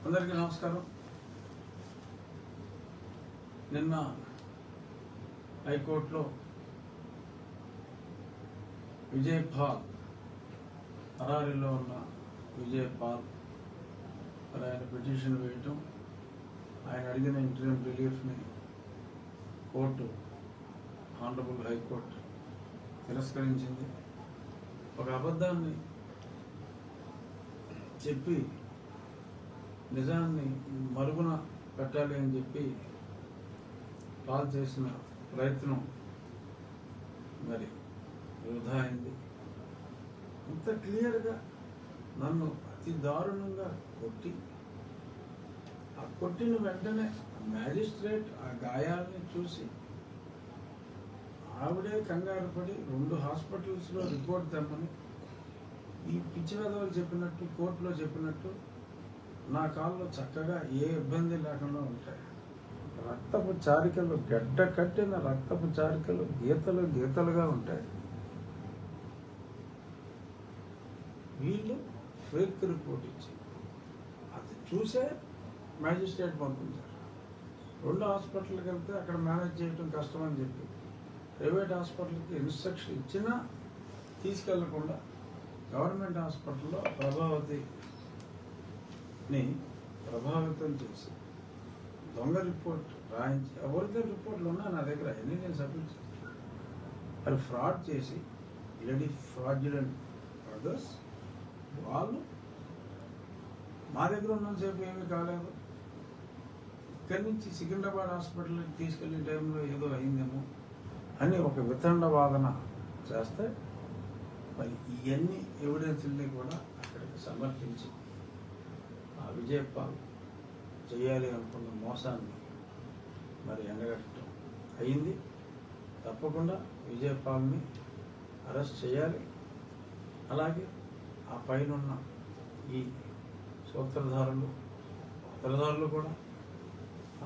అందరికీ నమస్కారం. నిన్న హైకోర్టులో విజయ్ పాల్, హరారీలో ఉన్న విజయ్ పాల్ మరి ఆయన పిటిషన్ వేయటం, ఆయన అడిగిన ఇంటర్వ్యూ రిలీఫ్ని కోర్టు, ఆనరబుల్ హైకోర్టు తిరస్కరించింది. ఒక అబద్ధాన్ని చెప్పి నిజాన్ని మరుగున పెట్టాలి అని చెప్పి పాల్ చేసిన ప్రయత్నం మరి వృధా అయింది. ఇంత క్లియర్గా నన్ను అతి దారుణంగా కొట్టి, ఆ కొట్టిన వెంటనే మ్యాజిస్ట్రేట్ ఆ గాయాలని చూసి ఆవిడే కంగారు పడి 2 హాస్పిటల్స్లో రిపోర్ట్ తెమ్మని, ఈ పిచ్చి వెధవలు చెప్పినట్టు కోర్టులో చెప్పినట్టు నా కాళ్ళు చక్కగా ఏ ఇబ్బంది లేకుండా ఉంటాయి. రక్తపు చారికలు, గడ్డ కట్టిన రక్తపు చారికలు గీతలు గీతలుగా ఉంటాయి. వీళ్ళు ఫేక్ రిపోర్ట్ ఇచ్చి అది చూసే మ్యాజిస్ట్రేట్ పంపించారు. 2 హాస్పిటల్కి వెళ్తే అక్కడ మేనేజ్ చేయడం కష్టమని చెప్పి ప్రైవేట్ హాస్పిటల్కి ఇన్స్ట్రక్షన్ ఇచ్చినా తీసుకెళ్లకుండా గవర్నమెంట్ హాస్పిటల్లో ప్రభావితం చేసి దొంగ రిపోర్ట్ రాయించి, ఒరిజినల్ రిపోర్ట్లు ఉన్నా నా దగ్గర అన్నీ నేను సబ్మిట్ చేస్తాను. అది ఫ్రాడ్ చేసి లేడీ ఫ్రాడ్యులెంట్ అదర్స్ వాళ్ళు మా దగ్గర ఉన్నంతసేపు ఏమీ కాలేదు, ఇక్కడి నుంచి సికింద్రాబాద్ హాస్పిటల్కి తీసుకెళ్లే టైంలో ఏదో అయిందేమో అని ఒక వితండ వాదన చేస్తే మరి ఇవన్నీ ఎవిడెన్స్ని కూడా అక్కడికి సమర్పించి ఆ విజయ్ పాల్ చేయాలి అనుకున్న మోసాన్ని మరి ఎండగట్టడం అయింది. తప్పకుండా విజయ్ పాల్ని అరెస్ట్ చేయాలి. అలాగే ఆ పైన ఈ సూత్రధారులు కూడా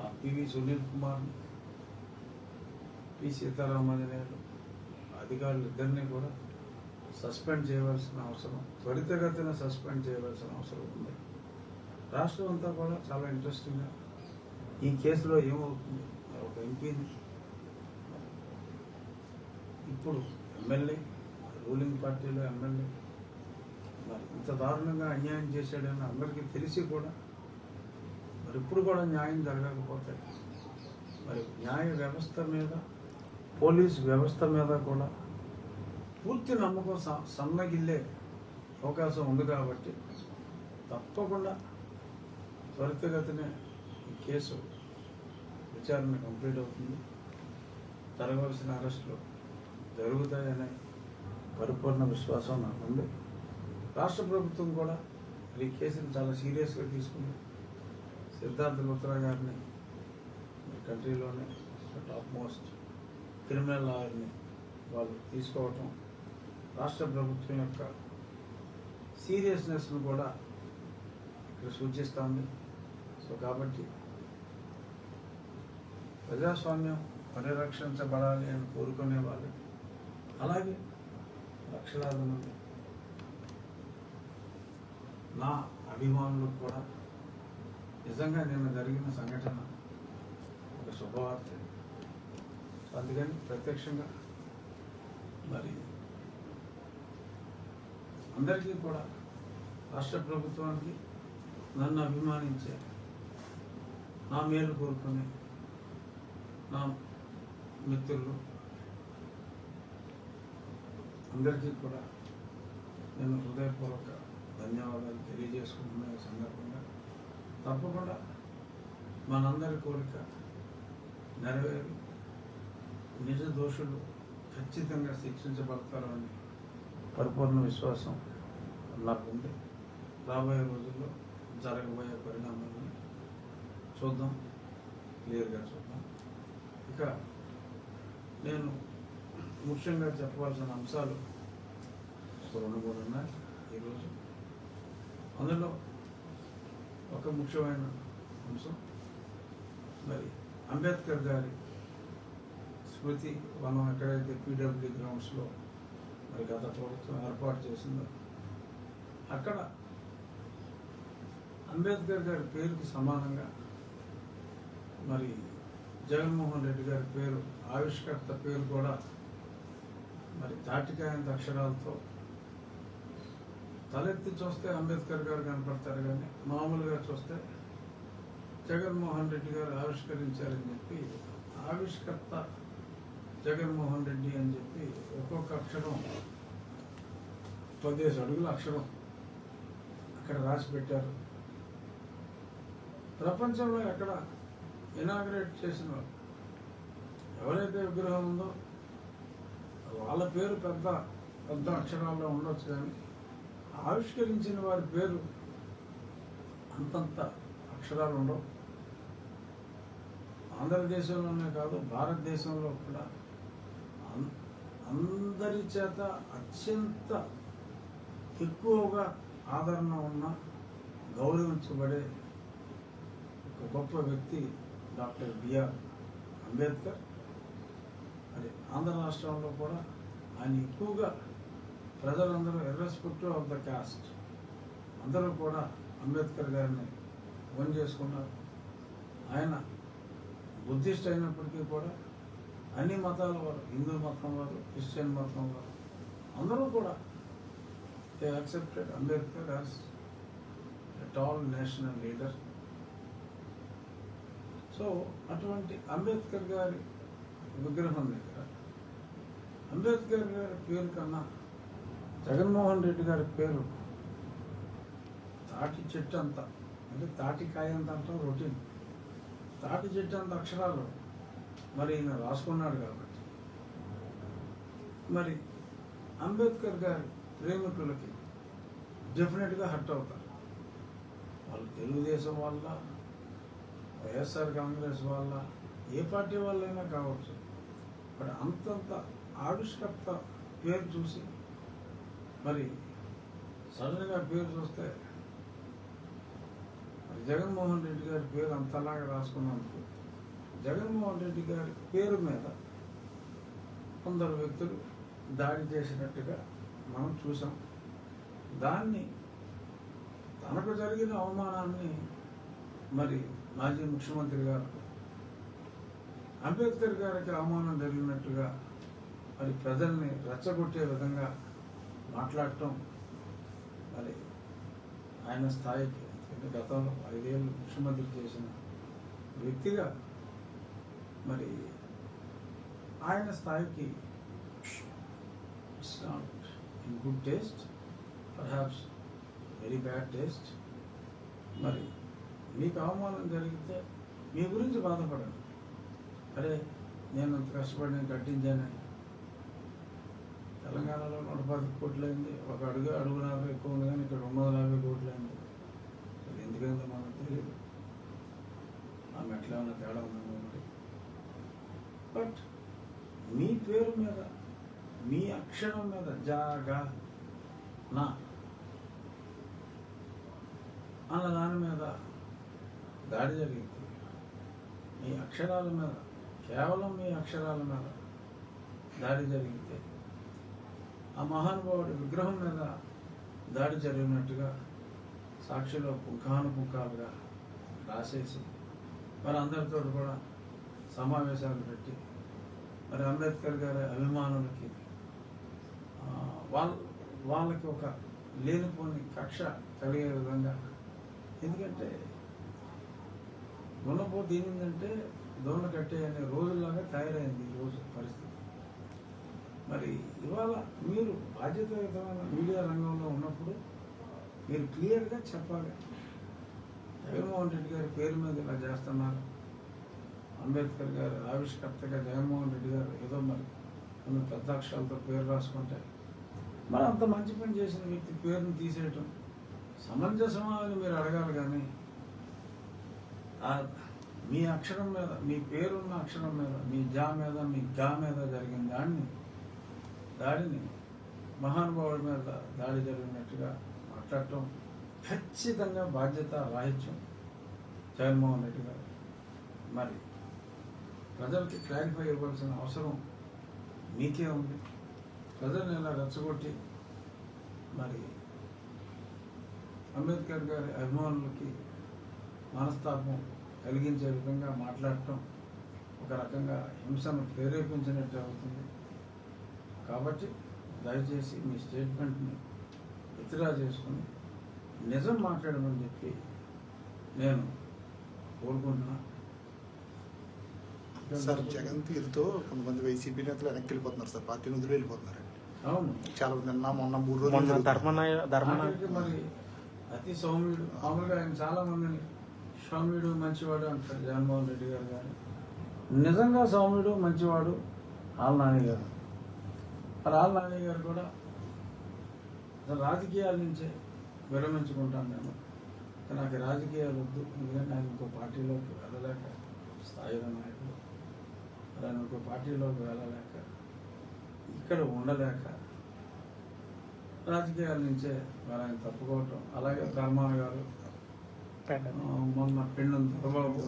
ఆ పివి సునీల్ కుమార్ని, పి సీతారామాంజనేయులు అధికారులు ఇద్దరిని కూడా సస్పెండ్ చేయవలసిన అవసరం, త్వరితగతిన సస్పెండ్ చేయవలసిన అవసరం ఉంది. రాష్ట్రం అంతా కూడా చాలా ఇంట్రెస్టింగ్గా ఈ కేసులో ఏమవుతుంది, ఒక ఎంపీని ఇప్పుడు ఎమ్మెల్యే, రూలింగ్ పార్టీలో ఎమ్మెల్యే మరి ఇంత దారుణంగా అన్యాయం చేశాడని అందరికీ తెలిసి కూడా మరి ఇప్పుడు కూడా న్యాయం జరగకపోతే మరి న్యాయ వ్యవస్థ మీద, పోలీస్ వ్యవస్థ మీద కూడా పూర్తి నమ్మకం సన్నగిల్లే అవకాశం ఉంది. కాబట్టి తప్పకుండా త్వరితగతినే ఈ కేసు విచారణ కంప్లీట్ అవుతుంది, జరగవలసిన అరెస్టులు జరుగుతాయనే పరిపూర్ణ విశ్వాసం నాకు ఉంది. రాష్ట్ర ప్రభుత్వం కూడా ఈ కేసుని చాలా సీరియస్గా తీసుకుంది. సిద్ధార్థ లూత్రా గారిని కంట్రీలోనే టాప్ మోస్ట్ క్రిమినల్ లాయర్ని వాళ్ళు తీసుకోవటం రాష్ట్ర ప్రభుత్వం యొక్క సీరియస్నెస్ను కూడా ఇక్కడ సూచిస్తుంది. సో కాబట్టి ప్రజాస్వామ్యం పరిరక్షించబడాలి అని కోరుకునే వాళ్ళు, అలాగే లక్షలాది మంది నా అభిమానులకు కూడా నిజంగా నిన్న జరిగిన సంఘటన ఒక శుభవార్త. అందుకని ప్రత్యక్షంగా మరి అందరికీ కూడా, రాష్ట్ర ప్రభుత్వానికి, నన్ను అభిమానించే, నా మేలు కోరుకునే నా మిత్రులు అందరికీ కూడా నేను హృదయపూర్వక ధన్యవాదాలు తెలియజేసుకుంటున్నా. ఈ సందర్భంగా తప్పకుండా మనందరి కోరిక నెరవేరి నిజ దోషులు ఖచ్చితంగా శిక్షించబడతారు అని పరిపూర్ణ విశ్వాసం నాకుంది. రాబోయే రోజుల్లో జరగబోయే పరిణామాలను చూద్దాం, క్లియర్గా చూద్దాం. ఇక నేను ముఖ్యంగా చెప్పవలసిన అంశాలు 2-3 ఉన్నాయి ఈరోజు. అందులో ఒక ముఖ్యమైన అంశం మరి అంబేద్కర్ గారి స్మృతి వనం ఎక్కడైతే పీడబ్ల్యూ గ్రౌండ్స్లో మరి గత ప్రభుత్వం ఏర్పాటు చేసిందో అక్కడ అంబేద్కర్ గారి పేరుకి సమానంగా మరి జగన్మోహన్ రెడ్డి గారి పేరు, ఆవిష్కర్త పేరు కూడా మరి తాటికాయంత అక్షరాలతో తలెత్తి చూస్తే అంబేద్కర్ గారు కనపడతారు, కానీ మామూలుగా చూస్తే జగన్మోహన్ రెడ్డి గారు ఆవిష్కరించారని చెప్పి ఆవిష్కర్త జగన్మోహన్ రెడ్డి అని చెప్పి ఒక్కొక్క అక్షరం 10 అడుగుల అక్షరం అక్కడ రాసి పెట్టారు. ప్రపంచంలో ఎక్కడ ఇనాగ్రేట్ చేసిన ఎవరైతే విగ్రహం ఉందో వాళ్ళ పేరు పెద్ద పెద్ద అక్షరాల్లో ఉండొచ్చు, కానీ ఆవిష్కరించిన వారి పేరు అంతంత అక్షరాలు ఉండవు. ఆంధ్రదేశంలోనే కాదు, భారతదేశంలో కూడా అందరి చేత అత్యంత ఎక్కువగా ఆదరణ ఉన్న, గౌరవించబడే ఒక గొప్ప వ్యక్తి డాక్టర్ బిఆర్ అంబేద్కర్. మరి ఆంధ్ర రాష్ట్రంలో కూడా ఆయన ఎక్కువగా ప్రజలందరూ ఇర్రెస్పెక్టివ్ ఆఫ్ ద కాస్ట్ అందరూ కూడా అంబేద్కర్ గారిని ఓన్ చేసుకున్నారు. ఆయన బుద్ధిస్ట్ అయినప్పటికీ కూడా అన్ని మతాల వారు, హిందూ మతం వారు, క్రిస్టియన్ మతం వారు అందరూ కూడా they accepted Ambedkar as a tall national leader. So అటువంటి అంబేద్కర్ గారి విగ్రహం దగ్గర అంబేద్కర్ గారి పేరు కన్నా జగన్మోహన్ రెడ్డి గారి పేరు తాటి చెట్టు అంత, అంటే తాటికాయ అంత అంటాం రొటీన్, తాటి చెట్టు అంత అక్షరాలు మరి ఈయన రాసుకున్నాడు. కాబట్టి మరి అంబేద్కర్ గారి ప్రేమికులకి డెఫినెట్గా హర్ట్ అవుతారు. వాళ్ళు తెలుగుదేశం వాళ్ళ, వైఎస్ఆర్ కాంగ్రెస్ వాళ్ళ, ఏ పార్టీ వాళ్ళైనా కావచ్చు. మరి అంతంత ఆవిష్కర్త పేరు చూసి మరి సడన్గా పేరు చూస్తే మరి జగన్మోహన్ రెడ్డి గారి పేరు అంతలాగా రాసుకున్నందుకు జగన్మోహన్ రెడ్డి గారి పేరు మీద కొందరు వ్యక్తులు దాడి చేసినట్టుగా మనం చూసాం. దాన్ని తనకు జరిగిన అవమానాన్ని మరి మాజీ ముఖ్యమంత్రి గారు అంబేద్కర్ గారికి అవమానం జరిగినట్టుగా మరి ప్రజల్ని రెచ్చగొట్టే విధంగా మాట్లాడటం మరి ఆయన స్థాయికి, గతంలో 5 ఏళ్ళు ముఖ్యమంత్రి చేసిన వ్యక్తిగా మరి ఆయన స్థాయికి it's not in good taste, perhaps very bad taste. మరి మీకు అవమానం జరిగితే మీ గురించి బాధపడండి. అరే నేను అంత కష్టపడి నేను కట్టించాను, తెలంగాణలో 110 కోట్లు అయింది, ఒక అడుగున్నర ఎక్కువ ఉంది, కానీ ఇక్కడ 250 కోట్లు అయింది. అది ఎందుకైందో మనకు తెలియదు, ఆమె ఎట్లా ఉన్న తేడా ఉందేమో మరి. బట్ మీ పేరు మీద, మీ అక్షరం మీద జాగా నా అన్న దాని మీద దాడి జరిగింది. మీ అక్షరాల మీద, కేవలం మీ అక్షరాల మీద దాడి జరిగితే ఆ మహానుభావుడి విగ్రహం మీద దాడి జరిగినట్టుగా సాక్షిలో పుంఖానుపుంఖాలుగా రాసేసి మరి అందరితో కూడా సమావేశాలు పెట్టి మరి అంబేద్కర్ గారి అభిమానులకి వాళ్ళకి ఒక లేనిపోని కక్ష కలిగే విధంగా, ఎందుకంటే గుణపోతే ఏమిందంటే దోణ కట్టే అనే రోజుల్లాగా తయారైంది ఈరోజు పరిస్థితి. మరి ఇవాళ మీరు బాధ్యతాయుతమైన మీడియా రంగంలో ఉన్నప్పుడు మీరు క్లియర్గా చెప్పాలి, జగన్మోహన్ రెడ్డి గారి పేరు మీద ఇలా చేస్తున్నారు, అంబేద్కర్ గారు ఆవిష్కర్తగా జగన్మోహన్ రెడ్డి గారు ఏదో మరి కొన్ని పెద్ద అక్షరాలతో పేరు రాసుకుంటే మరి అంత మంచి పని చేసిన వ్యక్తి పేరుని తీసేయటం సమంజసమా అని మీరు అడగాలి. కానీ మీ అక్షరం మీద, మీ పేరున్న అక్షరం మీద, మీ జా మీద, మీ గా మీద జరిగిన దాడిని మహానుభావుడి మీద దాడి జరిగినట్టుగా మాట్లాడటం ఖచ్చితంగా బాధ్యత రాహిత్యం జగన్మోహన్ రెడ్డి గారు. మరి ప్రజలకి క్లారిఫై ఇవ్వాల్సిన అవసరం మీకే ఉంది. ప్రజల్ని ఇలా రెచ్చగొట్టి మరి అంబేద్కర్ గారి అభిమానులకి మనస్తాపం కలిగించే విధంగా మాట్లాడటం ఒక రకంగా హింసను ప్రేరేపించినట్టు అవుతుంది. కాబట్టి దయచేసి మీ స్టేట్మెంట్ని విత్డ్రా చేసుకుని నిజం మాట్లాడమని చెప్పి నేను కోరుకుంటున్నా. సార్, జగన్ తీరుతో కొంతమంది వైసీపీ నేతలు వెనక్కి వెళ్ళిపోతున్నారు సార్, పార్టీని వదిలి వెళ్ళిపోతున్నారు. అవును, చాలా మొన్న 3 రోజులు మరి అతి సౌమ్యుడు, మామూలుగా ఆయన చాలా మందిని సౌమ్యుడు మంచివాడు అంటారు జగన్మోహన్ రెడ్డి గారు. కానీ నిజంగా సౌమ్యుడు మంచివాడు ఆళ్ళ నాని గారు. మరి ఆళ్ళ నాని గారు కూడా అసలు రాజకీయాల నుంచే విరమించుకుంటాను నేను. నాకు రాజకీయాలు వద్దు, ఎందుకంటే ఆయన ఇంకో పార్టీలోకి వెళ్ళలేక, స్థాయిలో నాయకులు ఆయన ఇంకో పార్టీలోకి వెళ్ళలేక, ఇక్కడ ఉండలేక రాజకీయాల నుంచే మరి ఆయన తప్పుకోవటం. అలాగే ధర్మాన గారు మొన్న పెండు దొరబాబు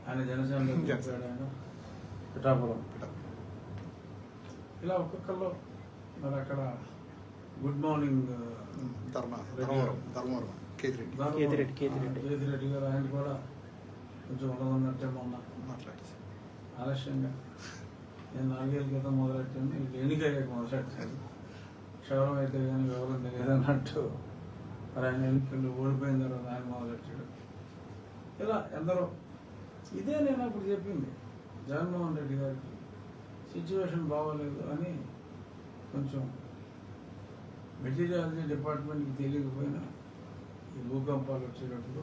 ఆయన జనసేనలో చెప్పాడు, ఆయన పిఠాపురం. ఇలా ఒక్కొక్కళ్ళు మరి అక్కడ గుడ్ మార్నింగ్ కేతిరెడ్డి గారు ఆయన కూడా కొంచెం ఉండదన్నట్టే మొన్న ఆలస్యంగా నేను 4 ఏళ్ళ క్రితం మొదలెట్టాను, ఎన్నికయ్యాక మొదలెట్టాను. క్షవరం అయితే కానీ వివరం తెలియదన్నట్టు మరి ఆయన ఎన్నికలు ఓడిపోయిన తర్వాత ఆయన మొదలెట్టాడు. ఇలా ఎందరో ఇదే నేను అప్పుడు చెప్పింది, జగన్మోహన్ రెడ్డి గారికి సిచ్యువేషన్ బాగోలేదు అని కొంచెం మెటీరియాలజీ డిపార్ట్మెంట్కి తెలియకపోయినా ఈ భూకంపాలు వచ్చేటప్పుడు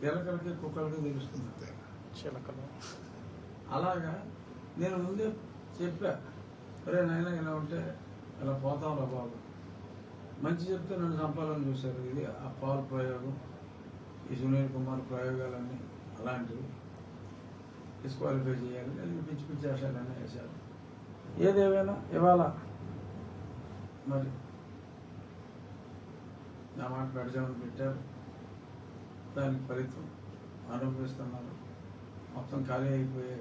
ఎలకలకి కుక్కలకి తెలుస్తుంది. చిలకలు అలాగా నేను ముందే చెప్పా, అరే నాయన ఇలా ఉంటే ఇలా పోతాం రా బాబు, మంచి చెప్తే నన్ను చంపాలని చూశారు. ఇది ఆ పవర్ ప్రయోగం, ఈ సునీల్ కుమార్ ప్రయోగాలన్నీ అలాంటివి డిస్క్వాలిఫై చేయాలి, నేను పిచ్చి పిచ్చి ఆశాలన్నీ వేశారు. ఏదేమైనా ఇవాళ మరి నా మాట పెడదామని పెట్టారు, దానికి ఫలితం అనుభవిస్తున్నారు. మొత్తం ఖాళీ అయిపోయే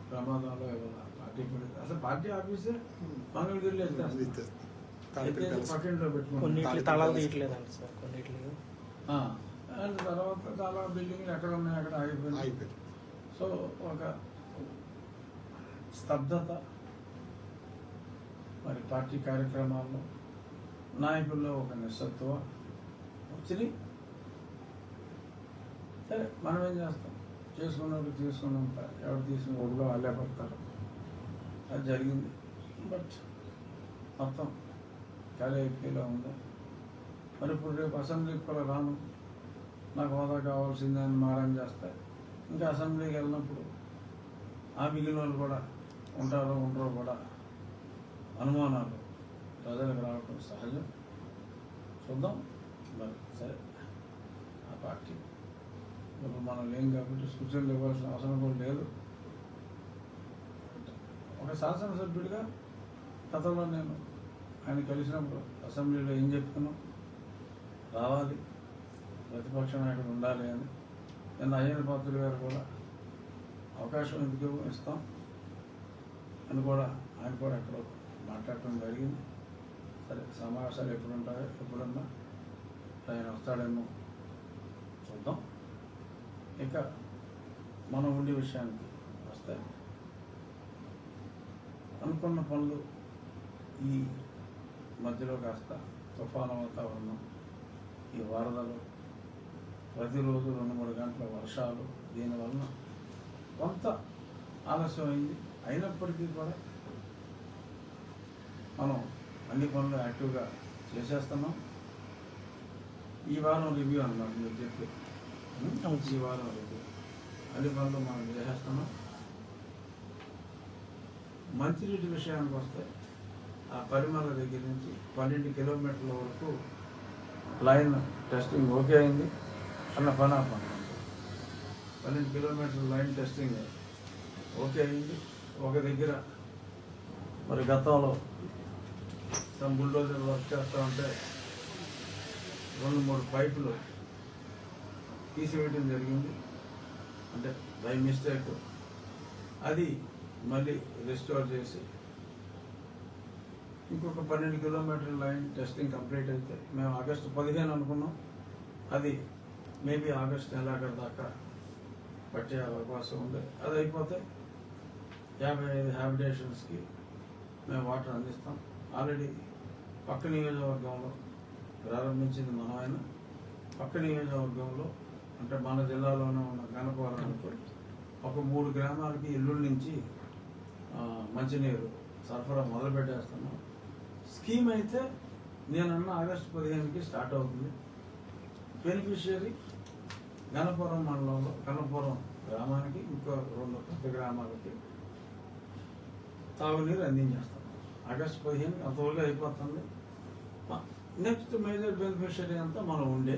ప్రమాదంలో ఇవాళ పార్టీ పడింది. అసలు పార్టీ ఆఫీసే మంగళగిరిలో పక్కింట్లో పెట్టుకుంటారు. తాళాలు తీయట్లేదండి సార్, కొన్నిట్లు. అండ్ తర్వాత చాలా బిల్డింగ్లు ఎక్కడ ఉన్నాయి అక్కడ ఆగిపోయింది. సో ఒక స్తబ్దత మరి పార్టీ కార్యక్రమాల్లో, నాయకుల్లో ఒక నిస్సత్వ వచ్చింది. సరే మనం ఏం చేస్తాం, చేసుకున్నప్పుడు తీసుకున్నంత ఎవరు తీసుకున్న ఊళ్ళో వాళ్ళే పడతారు, అది జరిగింది. బట్ మొత్తం ఖాళీ అయిపోయేలా ఉంది. మరి ఇప్పుడు రేపు అసెంబ్లీకి కూడా రాను, నాకు హోదా కావాల్సిందని మారం చేస్తాయి. ఇంకా అసెంబ్లీకి వెళ్ళినప్పుడు ఆ మిగిలిన వాళ్ళు కూడా ఉంటారో ఉండరో కూడా అనుమానాలు ప్రజలకు రావడం సహజం. చూద్దాం మరి. సరే, ఆ పార్టీ ఇప్పుడు మనం లేం కాబట్టి సూచనలు ఇవ్వాల్సిన అవసరం కూడా లేదు. ఒక శాసనసభ్యుడిగా గతంలో నేను ఆయన కలిసినప్పుడు అసెంబ్లీలో ఏం చెప్తున్నాం, రావాలి, ప్రతిపక్ష నాయకుడు ఉండాలి అని. నిన్న అయ్యన్న పాత్రుడు గారు కూడా అవకాశం ఎందుకు ఇస్తాం అని కూడా ఆయన కూడా ఎక్కడో మాట్లాడటం జరిగింది. సరే, సమావేశాలు ఎప్పుడుంటాయో, ఎప్పుడన్నా ఆయన వస్తాడేమో చూద్దాం. ఇక మనం ఉండే విషయానికి వస్తే, అనుకున్న పనులు ఈ మధ్యలో కాస్త తుఫాను వాతావరణం, ఈ వరదలు, ప్రతిరోజు 2-3 గంటల వర్షాలు, దీనివలన కొంత ఆలస్యమైంది. అయినప్పటికీ కూడా మనం అన్ని పనులు యాక్టివ్గా చేసేస్తున్నాం. ఈ వారం రివ్యూ అన్నమాట మీరు చెప్పి, ఈ వారం రివ్యూ అన్ని పనులు మనం చేసేస్తున్నాం. మంచినీటి విషయానికి వస్తే, ఆ పరిమళ దగ్గర నుంచి 12 కిలోమీటర్ల వరకు లైన్ టెస్టింగ్ ఓకే అయింది అన్న పని ఆపండి. 12 కిలోమీటర్ల లైన్ టెస్టింగ్ ఓకే అయింది. ఒక దగ్గర మరి గతంలో బుల్డోజర్ వర్క్ చేస్తూ ఉంటే 2-3 పైపులు తీసివేయడం జరిగింది, అంటే బై మిస్టేక్. అది మళ్ళీ రిస్టోర్ చేసి ఇంకొక 12 కిలోమీటర్ల లైన్ టెస్టింగ్ కంప్లీట్ అయితే, మేము ఆగస్టు 15 అనుకున్నాం, అది మేబీ ఆగస్ట్ నెలాఖరు దాకా పట్టే అవకాశం ఉంది. అది అయిపోతే 55 హ్యాబిటేషన్స్కి మేము వాటర్ అందిస్తాం. ఆల్రెడీ పక్క నియోజకవర్గంలో ప్రారంభించింది మనమైనా. పక్క నియోజకవర్గంలో అంటే మన జిల్లాలోనే ఉన్న గణపవరానికి ఒక 3 గ్రామాలకి ఎల్లుండి నుంచి మంచినీరు సరఫరా మొదలు పెట్టేస్తున్నాం. స్కీమ్ అయితే నేనన్న ఆగస్టు 15కి స్టార్ట్ అవుతుంది. బెనిఫిషియరీ గణపురం మండలంలో గణపురం గ్రామానికి ఇంకో 2 పెద్ద గ్రామాలకి తాగునీరు అందించేస్తాం. ఆగస్టు 15 అంతవరకు అయిపోతుంది. నెక్స్ట్ మేజర్ బెనిఫిషియరీ అంతా మనం ఉండే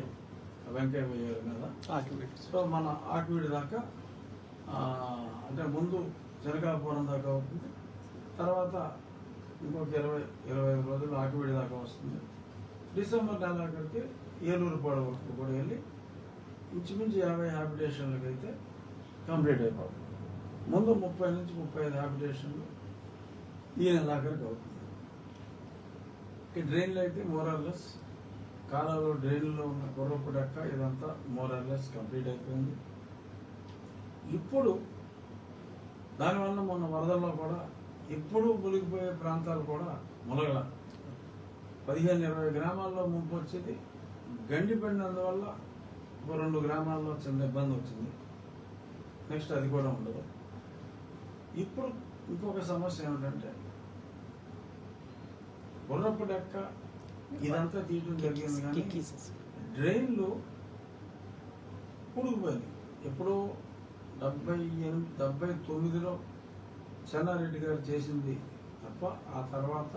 వెంకయ్య గారి మీద. సో మన ఆకివీడి దాకా అంటే ముందు జనకాపురం దాకా అవుతుంది. తర్వాత ఇంకొక 20-25 రోజులు ఆకివీడి దాకా వస్తుంది. డిసెంబర్ నెలాఖరికి ఏలూరుపాడ వరకు కూడా వెళ్ళి ఇంచుమించు 50 హ్యాబిటేషన్లకి అయితే కంప్లీట్ అయిపోతుంది. ముందు 30 నుంచి 35 హ్యాబిటేషన్లు ఈ నెలాఖరికి అవుతుంది. ఈ డ్రైన్లు అయితే మోరార్లెస్ కాలాలో డ్రైన్లో ఉన్న గుర్రపు డెక్క ఇదంతా మోరార్లెస్ కంప్లీట్ అయిపోయింది. ఇప్పుడు దానివల్ల మొన్న వరదల్లో కూడా ఇప్పుడు మునిగిపోయే ప్రాంతాలు కూడా మునగల 15-20 గ్రామాల్లో ముంపు వచ్చేది. గండి పడినందువల్ల 2 గ్రామాల్లో చిన్న ఇబ్బంది వచ్చింది. నెక్స్ట్ అది కూడా ఉండదు. ఇప్పుడు ఇంకొక సమస్య ఏమిటంటే గుర్రపు డెక్క ఇదంతా తీయటం జరిగింది, కానీ డ్రైన్లు పుడిగిపోయినాయి. ఎప్పుడో 79లో చెన్నారెడ్డి గారు చేసింది తప్ప ఆ తర్వాత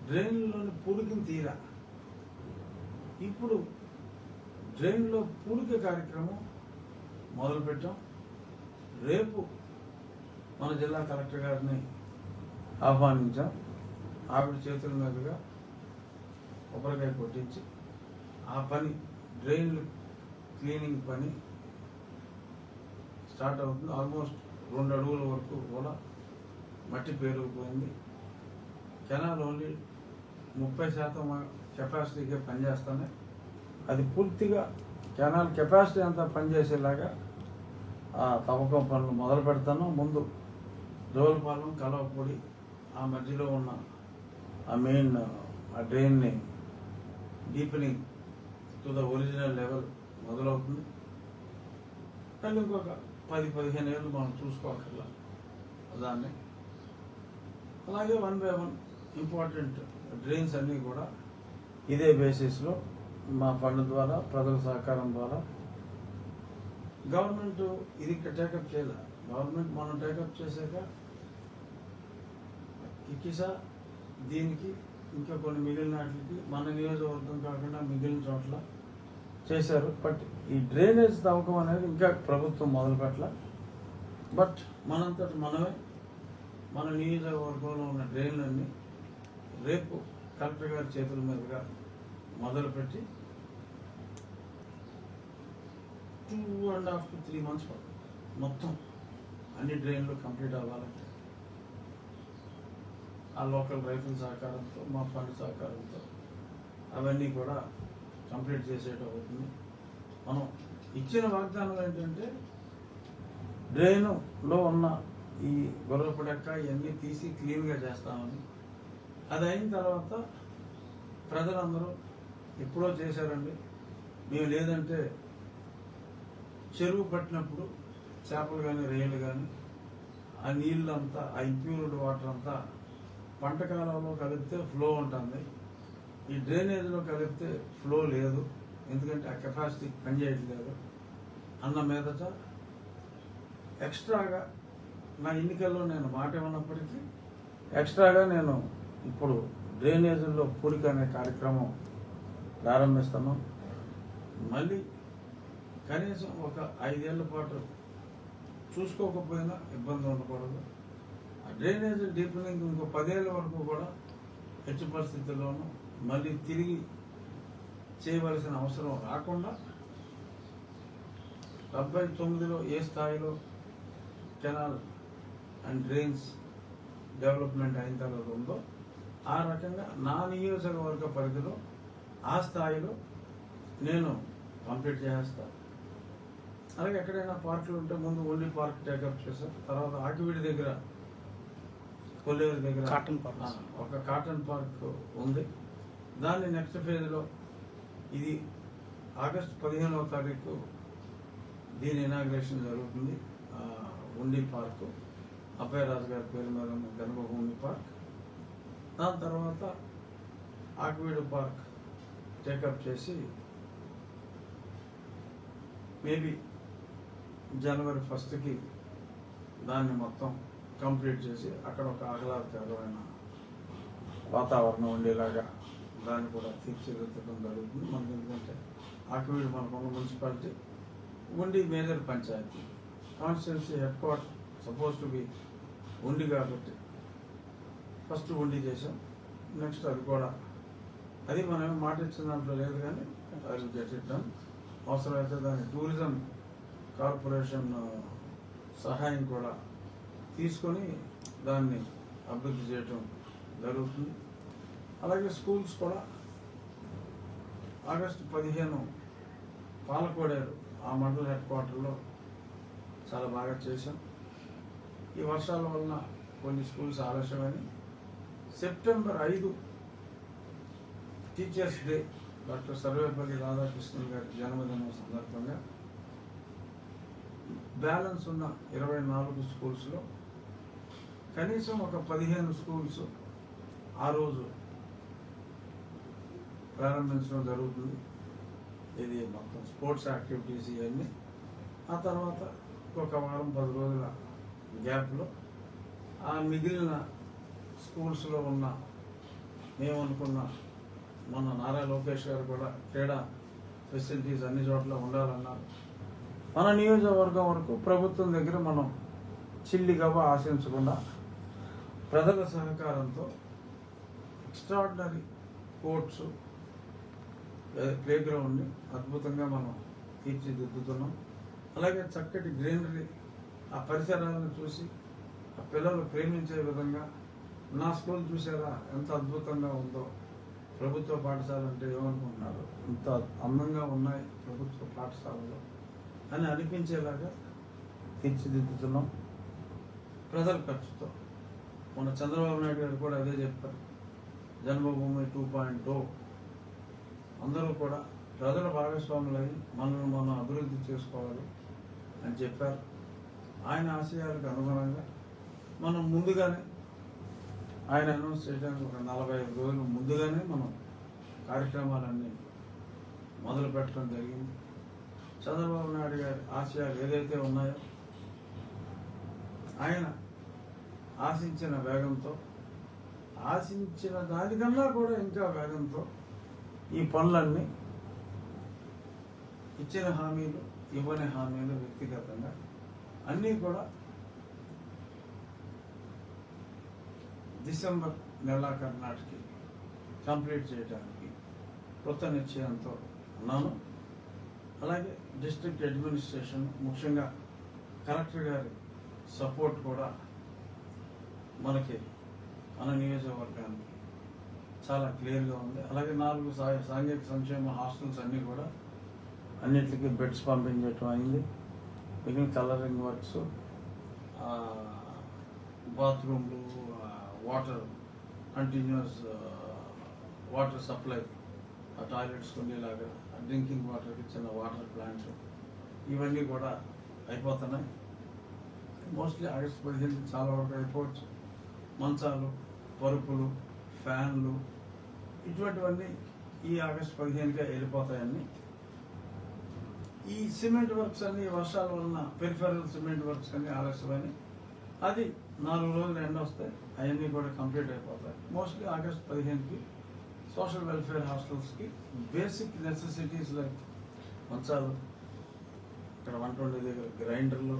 డ్రైన్లోని పూడికిని తీరా. ఇప్పుడు డ్రైన్లో పూడిక కార్యక్రమం మొదలుపెట్టాం. రేపు మన జిల్లా కలెక్టర్ గారిని ఆహ్వానించాం. ఆవిడ చేతుల మీదుగా కొబ్బరికాయ కొట్టించి ఆ పని డ్రైన్లు క్లీనింగ్ పని స్టార్ట్ అవుతుంది. ఆల్మోస్ట్ 2 అడుగుల వరకు కూడా మట్టి పేరుకుపోయింది. Canal only 30% కెపాసిటీకే పనిచేస్తానే. అది పూర్తిగా కెనాల్ కెపాసిటీ అంతా పనిచేసేలాగా ఆ తవ్వకం పనులు మొదలు పెడతాను. ముందు జోలపాలెం కలవపూడి ఆ మధ్యలో ఉన్న ఆ మెయిన్ ఆ డ్రైన్ని deepening to the original level మొదలవుతుంది. అండ్ ఇంకొక 10-15 ఏళ్ళు మనం చూసుకోకర్లా దాన్ని. అలాగే 1 by 1 ఇంపార్టెంట్ డ్రైన్స్ అన్నీ కూడా ఇదే బేసిస్లో మా ఫండ్ ద్వారా ప్రజల సహకారం ద్వారా గవర్నమెంట్ ఇది టేకప్ చేయలే. గవర్నమెంట్ మనం టేకప్ చేశాక కికిసా దీనికి ఇంకా కొన్ని మిగిలిన వాటికి మన నియోజకవర్గం కాకుండా మిగిలిన చోట్ల చేశారు. బట్ ఈ డ్రైనేజ్ తవ్వకం అనేది ఇంకా ప్రభుత్వం మొదలుపెట్ల. బట్ మనంతటి మనమే మన నియోజకవర్గంలో ఉన్న డ్రైన్లన్నీ రేపు కలెక్టర్ గారి చేతుల మీదుగా మొదలుపెట్టి 2.5 to 3 months పడుతుంది మొత్తం అన్ని డ్రైన్లు కంప్లీట్ అవ్వాలంటే. ఆ లోకల్ రైతుల సహకారంతో మా ఫండ్ సహకారంతో అవన్నీ కూడా కంప్లీట్ చేసేట అవుతుంది. మనం ఇచ్చిన వాగ్దానం ఏంటంటే డ్రైన్లో ఉన్న ఈ గుర్రపు డెక్క ఇవన్నీ తీసి క్లీన్గా చేస్తామని. అది అయిన తర్వాత ప్రజలందరూ ఎప్పుడో చేశారండి, మేము లేదంటే చెరువు పట్టినప్పుడు చేపలు కానీ రొయ్యలు కానీ ఆ నీళ్ళంతా ఆ ఇంప్యూర్డ్ వాటర్ అంతా పంట కాలంలో కలిపితే ఫ్లో ఉంటుంది. ఈ డ్రైనేజ్లో కలిపితే ఫ్లో లేదు, ఎందుకంటే ఆ కెపాసిటీ పనిచేయట్లేదు అన్న మీదట ఎక్స్ట్రాగా నా ఎన్నికల్లో నేను మాట ఇవ్వనప్పటికీ ఎక్స్ట్రాగా నేను ఇప్పుడు డ్రైనేజీల్లో పూడిక అనే కార్యక్రమం ప్రారంభిస్తాను. మళ్ళీ కనీసం ఒక 5 ఏళ్ల పాటు చూసుకోకపోయినా ఇబ్బంది ఉండకూడదు. ఆ డ్రైనేజ్ డీపెనింగ్ ఇంకో 10 ఏళ్ళ వరకు కూడా ఎట్టి పరిస్థితుల్లోనూ మళ్ళీ తిరిగి చేయవలసిన అవసరం రాకుండా 79లో ఏ స్థాయిలో కెనాల్ అండ్ డ్రైన్స్ డెవలప్మెంట్ అయిన తర్వాత ఉందో ఆ రకంగా నా నియోజకవర్గ పరిధిలో ఆ స్థాయిలో నేను కంప్లీట్ చేసేస్తా. అలాగే ఎక్కడైనా పార్కులు ఉంటే ముందు ఓన్లీ పార్క్ టేకప్ చేస్తాం. తర్వాత ఆకివీడి దగ్గర, కొల్లేరు దగ్గర కాటన్ పార్క్. ఒక కాటన్ పార్క్ ఉంది. దాన్ని నెక్స్ట్ ఫేజ్లో ఇది ఆగస్టు 15వ తారీఖు దీని ఇనాగ్రేషన్ జరుగుతుంది. ఉండి పార్కు అభయరాజు గారి పేరు మీద ఉన్న గణభూమి పార్క్. దాని తర్వాత ఆకివీడు పార్క్ టేకప్ చేసి మేబీ జనవరి 1కి దాన్ని మొత్తం కంప్లీట్ చేసి అక్కడ ఒక ఆహ్లాదకరమైన వాతావరణం ఉండేలాగా దాన్ని కూడా తీర్చిదిద్దడం జరుగుతుంది. మనకి ఎందుకంటే ఆకివీడు మనకున్న municipality, Undi major panchayat, constituency head quarter suppose to be Undi కాబట్టి ఫస్ట్ ఉండి చేసాం. నెక్స్ట్ అది కూడా అది మనం మాట ఇచ్చిన దాంట్లో లేదు, కానీ అది గెట్టిద్దాం. అవసరమైతే దాని టూరిజం కార్పొరేషన్ సహాయం కూడా తీసుకొని దాన్ని అభివృద్ధి చేయటం జరుగుతుంది. అలాగే స్కూల్స్ కూడా ఆగస్టు 15 పాలకోడేరు ఆ మండల హెడ్ క్వార్టర్లో చాలా బాగా చేశాం. ఈ వర్షాల వలన కొన్ని స్కూల్స్ ఆలస్యమని September 5 teachers day doctor Sarvepalli Radhakrishnan గారి జన్మదినం సందర్భంగా బ్యాలెన్స్ ఉన్న 24 స్కూల్స్లో కనీసం ఒక 15 స్కూల్స్ ఆ రోజు ప్రారంభించడం జరుగుతుంది. ఇది మొత్తం స్పోర్ట్స్ యాక్టివిటీస్ ఇవన్నీ. ఆ తర్వాత ఒక వారం 10 రోజుల గ్యాప్లో ఆ మిగిలిన స్కూల్స్లో ఉన్న మేమనుకున్న మన నారా లోకేష్ గారు కూడా క్రీడా ఫెసిలిటీస్ అన్ని చోట్ల ఉండాలన్నారు. మన నియోజకవర్గం వరకు ప్రభుత్వం దగ్గర మనం చిల్లిగవ్వ ఆశించకుండా ప్రజల సహకారంతో ఎక్స్ట్రాడినరీ కోర్ట్స్, ప్లే గ్రౌండ్ని అద్భుతంగా మనం తీర్చిదిద్దుతున్నాం. అలాగే చక్కటి గ్రీనరీ, ఆ పరిసరాలను చూసి ఆ పిల్లలు ప్రేమించే విధంగా, నా స్కూల్ చూసారా ఎంత అద్భుతంగా ఉందో, ప్రభుత్వ పాఠశాల అంటే ఏమనుకుంటున్నారు, ఇంత అందంగా ఉన్నాయి ప్రభుత్వ పాఠశాలలో అని అనిపించేలాగా తీర్చిదిద్దుతున్నాం ప్రజల ఖర్చుతో. మన చంద్రబాబు నాయుడు గారు కూడా అదే చెప్పారు, జన్మభూమి 2.0 అందరూ కూడా ప్రజల భాగస్వాములై మనల్ని మనం అభివృద్ధి చేసుకోవాలి అని చెప్పారు. ఆయన ఆశయాలకు అనుగుణంగా మనం ముందుగానే ఆయన అనౌన్స్ చేయడానికి ఒక 45 రోజులు ముందుగానే మనం కార్యక్రమాలన్నీ మొదలు పెట్టడం జరిగింది. చంద్రబాబు నాయుడు గారి ఆశయాలు ఏదైతే ఉన్నాయో ఆయన ఆశించిన వేగంతో, ఆశించిన దానికన్నా కూడా ఇంకా వేగంతో ఈ పనులన్నీ ఇచ్చిన హామీలు, ఇవ్వని హామీలు వ్యక్తిగతంగా అన్నీ కూడా డిసెంబర్ నెలాఖరు నాటికి కంప్లీట్ చేయడానికి కొత్త నిశ్చయంతో ఉన్నాను. అలాగే డిస్ట్రిక్ట్ అడ్మినిస్ట్రేషన్, ముఖ్యంగా కలెక్టర్ గారి సపోర్ట్ కూడా మనకి మన నియోజకవర్గానికి చాలా క్లియర్గా ఉంది. అలాగే 4 సాంఘిక సంక్షేమ హాస్టల్స్ అన్నీ కూడా అన్నింటికి బెడ్స్ పంపించడం అయింది. మిగిలిన కలరింగ్ వర్క్స్, బాత్రూమ్లు, water continuous water supply, toilets ఉండేలాగా, డ్రింకింగ్ వాటర్కి చిన్న వాటర్ ప్లాంట్, ఇవన్నీ కూడా అయిపోతున్నాయి. మోస్ట్లీ ఆగస్టు 15 చాలా వరకు అయిపోవచ్చు. మంచాలు, పరుపులు, ఫ్యాన్లు ఇటువంటివన్నీ ఈ ఆగస్టు 15గా వెళ్ళిపోతాయని. ఈ సిమెంట్ వర్క్స్ అన్ని వర్షాల వలన పెరిఫెరల్ సిమెంట్ వర్క్స్ అన్ని ఆలస్యమని, అది 4 రోజులు ఎండ వస్తాయి, అవన్నీ కూడా కంప్లీట్ అయిపోతాయి. మోస్ట్లీ ఆగస్టు 15కి సోషల్ వెల్ఫేర్ హాస్టల్స్కి బేసిక్ నెసెసిటీస్ లైక్ మంచాలు, ఇక్కడ వంట వండే దగ్గర గ్రైండర్లు,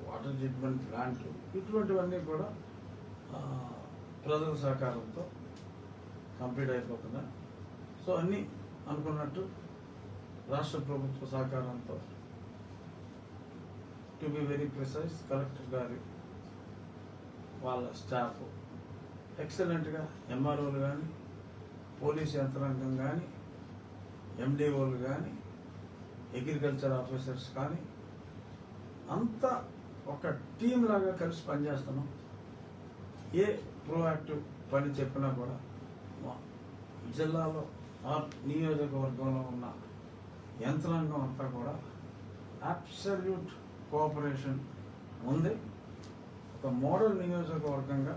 వాటర్ ట్రీట్మెంట్ ప్లాంట్లు, ఇటువంటివన్నీ కూడా ప్రజల సహకారంతో కంప్లీట్ అయిపోతున్నాయి. సో అన్నీ అనుకున్నట్టు రాష్ట్ర ప్రభుత్వ సహకారంతో, to be very precise, collector గారి వాళ్ళ స్టాఫ్ ఎక్సలెంట్గా, ఎంఆర్ఓలు కానీ, పోలీస్ యంత్రాంగం కానీ, ఎండిఓలు కానీ, అగ్రికల్చర్ ఆఫీసర్స్ కానీ అంతా ఒక టీం లాగా కలిసి పనిచేస్తున్నాం. ఏ ప్రోయాక్టివ్ పని చెప్పినా కూడా మా జిల్లాలో ఆ నియోజకవర్గంలో ఉన్న యంత్రాంగం అంతా కూడా అబ్సల్యూట్ కోఆపరేషన్ ఉంది. ఒక మోడల్ నియోజకవర్గంగా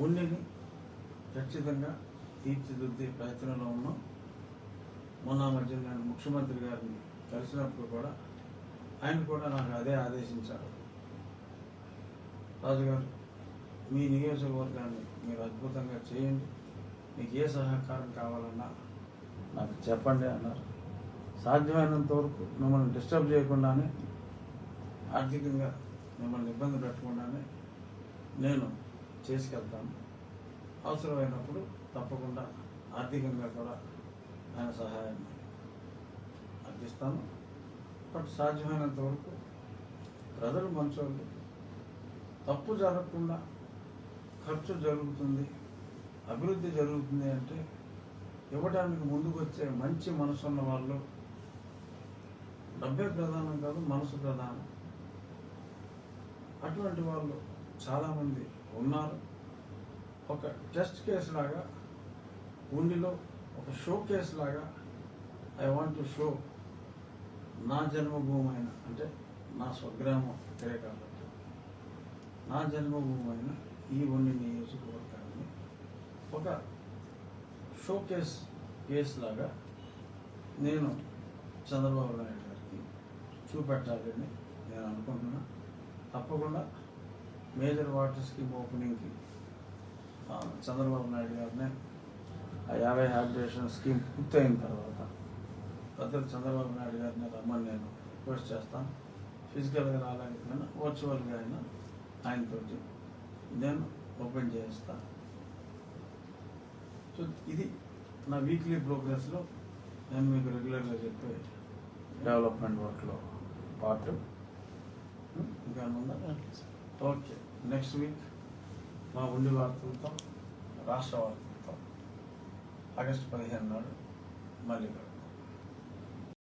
ఉండిని ఖచ్చితంగా తీర్చిదిద్దే ప్రయత్నంలో ఉన్నాం. మొన్న మధ్య నేను ముఖ్యమంత్రి గారిని కలిసినప్పుడు కూడా ఆయన కూడా నాకు అదే ఆదేశించారు. రాజుగారు, మీ నియోజకవర్గాన్ని మీరు అద్భుతంగా చేయండి, మీకు ఏ సహకారం కావాలన్నా నాకు చెప్పండి అన్నారు. సాధ్యమైనంత వరకు మిమ్మల్ని డిస్టర్బ్ చేయకుండానే, ఆర్థికంగా మిమ్మల్ని ఇబ్బంది పెట్టకుండానే నేను చేసుకెళ్తాను. అవసరమైనప్పుడు తప్పకుండా ఆర్థికంగా కూడా ఆయన సహాయాన్ని అందిస్తాను. బట్ సాధ్యమైనంత వరకు ప్రజలు మంచోళ్ళు, తప్పు జరగకుండా ఖర్చు జరుగుతుంది, అభివృద్ధి జరుగుతుంది అంటే ఇవ్వడానికి ముందుకు వచ్చే మంచి మనసున్న వాళ్ళు. డబ్బే ప్రధానం కాదు, మనసు ప్రధానం. అటువంటి వాళ్ళు చాలామంది ఉన్నారు. ఒక టెస్ట్ కేసు లాగా ఉండిలో ఒక షో కేసు లాగా ఐ వాంట్ టు షో నా జన్మభూమి అయిన, అంటే నా స్వగ్రామం ఇక్కడే కాబట్టి నా జన్మభూమి అయిన ఈ ఉండి నియోజకవర్గాన్ని ఒక షో కేసు లాగా నేను చంద్రబాబు నాయుడు గారికి చూపెట్టాలని నేను అనుకుంటున్నా. తప్పకుండా మేజర్ వాటర్ స్కీమ్ ఓపెనింగ్కి చంద్రబాబు నాయుడు గారిని ఆ 50 హ్యాబిటేషన్ స్కీమ్ పూర్తయిన తర్వాత పెద్దలు చంద్రబాబు నాయుడు గారిని రమ్మని నేను రిక్వెస్ట్ చేస్తాను. ఫిజికల్గా రాలేకపోయినా వర్చువల్గా అయినా ఆయనతోటి నేను ఓపెన్ చేస్తాను. సో ఇది నా వీక్లీ ప్రోగ్రెస్లో నేను మీకు రెగ్యులర్గా చెప్పే డెవలప్మెంట్ వర్క్లో పార్ట్. ఇంకా ఉందా? ఓకే, నెక్స్ట్ వీక్ మా ఉండి వార్తలతో, రాష్ట్ర వార్తలతో ఆగస్టు 15 నాడు మళ్ళీ